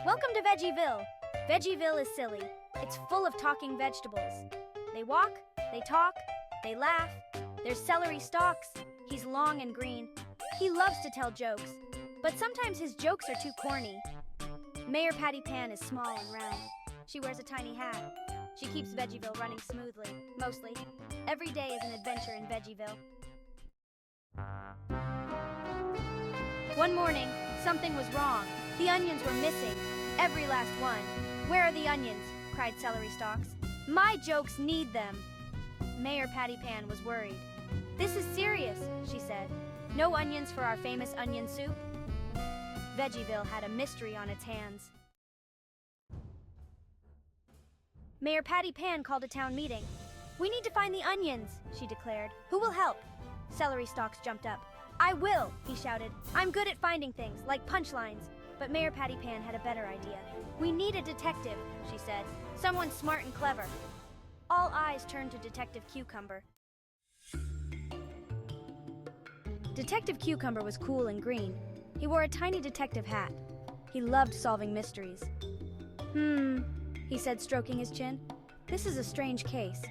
Welcome to Veggieville. Veggieville is silly. It's full of talking vegetables. They walk, they talk, they laugh. There's celery stalks. He's long and green. He loves to tell jokes, but sometimes his jokes are too corny. Mayor Patty Pan is small and round. She wears a tiny hat. She keeps Veggieville running smoothly, mostly. Every day is an adventure in Veggieville. One morning, something was wrong. The onions were missing. Every last one. Where are the onions? Cried Celery Stalks. My jokes need them. Mayor Patty Pan was worried. This is serious, she said. No onions for our famous onion soup? Veggieville had a mystery on its hands. Mayor Patty Pan called a town meeting. We need to find the onions, she declared. Who will help? Celery Stalks jumped up. I will, he shouted. I'm good at finding things, like punchlines. But Mayor Patty Pan had a better idea. We need a detective, she said. Someone smart and clever. All eyes turned to Detective Cucumber. Detective Cucumber was cool and green. He wore a tiny detective hat. He loved solving mysteries. He said, stroking his chin. This is a strange case.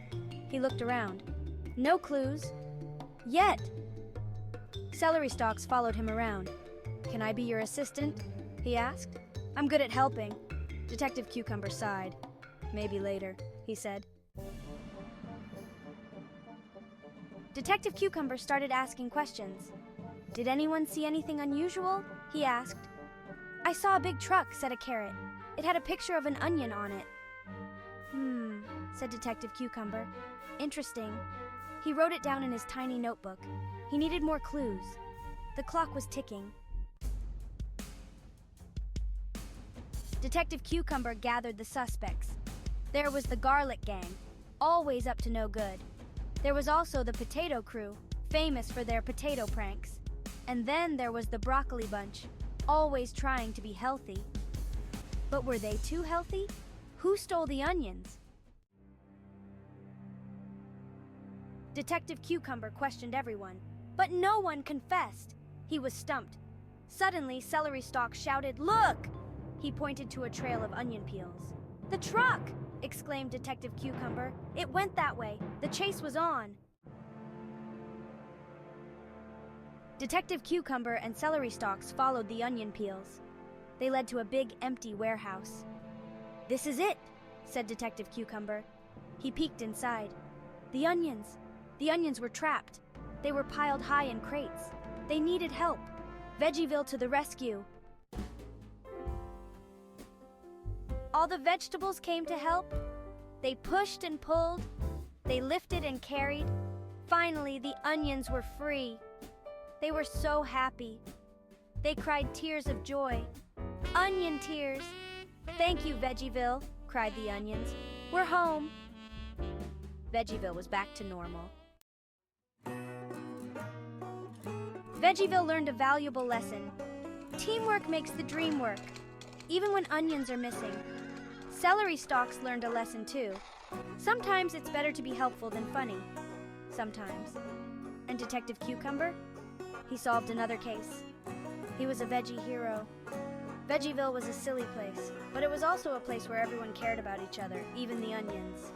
He looked around. No clues. Yet. Celery Stalks followed him around. Can I be your assistant? He asked. I'm good at helping. Detective Cucumber sighed. Maybe later, he said. Detective Cucumber started asking questions. Did anyone see anything unusual? He asked. I saw a big truck, said a carrot. It had a picture of an onion on it. Said Detective Cucumber. Interesting. He wrote it down in his tiny notebook. He needed more clues. The clock was ticking. Detective Cucumber gathered the suspects. There was the Garlic Gang, always up to no good. There was also the Potato Crew, famous for their potato pranks. And then there was the Broccoli Bunch, always trying to be healthy. But were they too healthy? Who stole the onions? Detective Cucumber questioned everyone, but no one confessed. He was stumped. Suddenly, Celery Stalk shouted, "Look!" He pointed to a trail of onion peels. The truck! Exclaimed Detective Cucumber. It went that way. The chase was on. Detective Cucumber and Celery Stalks followed the onion peels. They led to a big, empty warehouse. This is it, said Detective Cucumber. He peeked inside. The onions. The onions were trapped. They were piled high in crates. They needed help. Veggieville to the rescue. All the vegetables came to help. They pushed and pulled. They lifted and carried. Finally, the onions were free. They were so happy. They cried tears of joy. Onion tears. Thank you, Veggieville, cried the onions. We're home. Veggieville was back to normal. Veggieville learned a valuable lesson. Teamwork makes the dream work, even when onions are missing. Celery Stalks learned a lesson too. Sometimes it's better to be helpful than funny. Sometimes. And Detective Cucumber? He solved another case. He was a veggie hero. Veggieville was a silly place, but it was also a place where everyone cared about each other, even the onions.